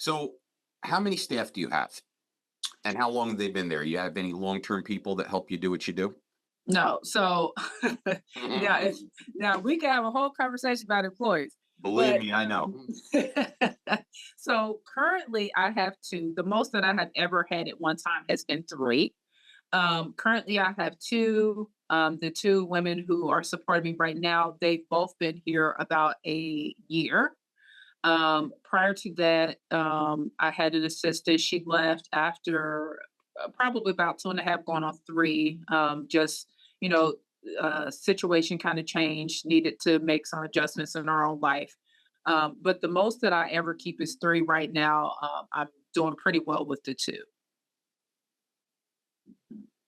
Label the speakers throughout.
Speaker 1: So, how many staff do you have? And how long have they been there? You have any long-term people that help you do what you do?
Speaker 2: No. So now
Speaker 1: Mhm.
Speaker 2: if now we can have a whole conversation about employees,
Speaker 1: Believe
Speaker 2: but
Speaker 1: me, I know.
Speaker 2: so currently I have two. The most that I have ever had at one time has been three. Currently I have two. The two women who are supporting me right now, they've both been here about a year. Prior to that, I had an assistant. She left after probably about 2.5, going on three. Just, you know, situation kind of changed, needed to make some adjustments in our own life. But the most that I ever keep is three right now. I'm doing pretty well with the two.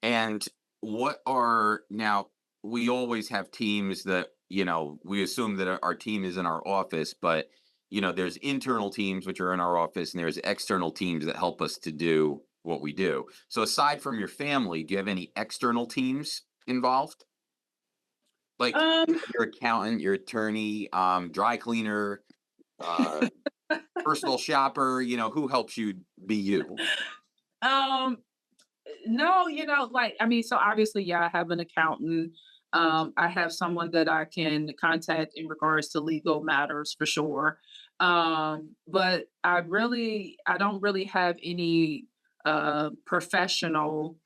Speaker 1: And what are now we always have teams that, we assume that our team is in our office, but there's internal teams which are in our office and there's external teams that help us to do what we do. So aside from your family, do you have any external teams involved? Like
Speaker 2: Um,
Speaker 1: your accountant, your attorney, dry cleaner, uh, personal shopper, who helps you be you?
Speaker 2: um, no, like, I mean, so obviously, yeah, I have an accountant. I have someone that I can contact in regards to legal matters for sure. But I don't really have any professional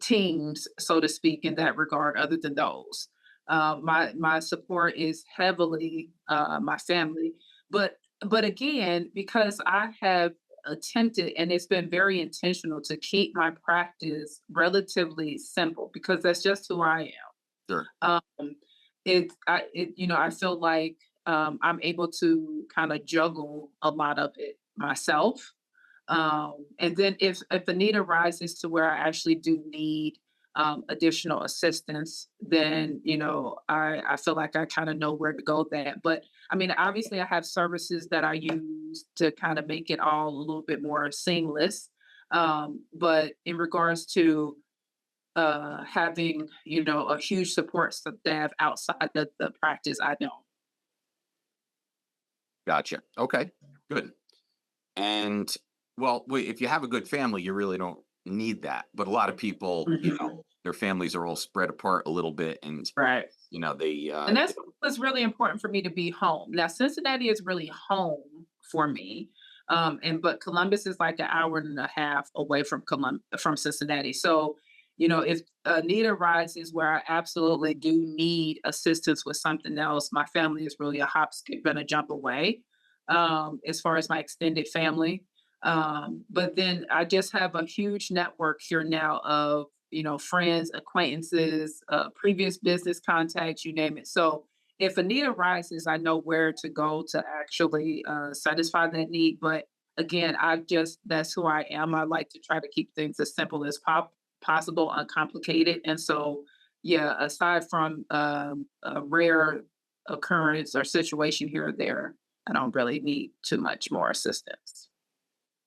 Speaker 2: teams, so to speak, in that regard, other than those. My support is heavily my family, but again, because I have attempted, and it's been very intentional to keep my practice relatively simple because that's just who I
Speaker 1: Sure.
Speaker 2: am. I feel like I'm able to kind of juggle a lot of it myself. And then if a need arises to where I actually do need additional assistance, then I feel like I kind of know where to go with that. But I mean, obviously, I have services that I use to kind of make it all a little bit more seamless. But in regards to having a huge support staff outside the practice, I don't.
Speaker 1: Gotcha. Okay. Good. And well, wait, if you have a good family, you really don't need that. But a lot of people,
Speaker 2: Mhm.
Speaker 1: their families are all spread apart a little bit, and
Speaker 2: Right. And
Speaker 1: they
Speaker 2: that's what's really important for me to be home. Now, Cincinnati is really home for me. And but Columbus is like an hour and a half away from from Cincinnati. So, if a need arises where I absolutely do need assistance with something else, my family is really a hop, skip, and a jump away. As far as my extended family. But then I just have a huge network here now of friends, acquaintances, previous business contacts, you name it. So if a need arises, I know where to go to actually satisfy that need. But again, that's who I am. I like to try to keep things as simple as possible, uncomplicated. And so, yeah, aside from a rare occurrence or situation here or there, I don't really need too much more assistance.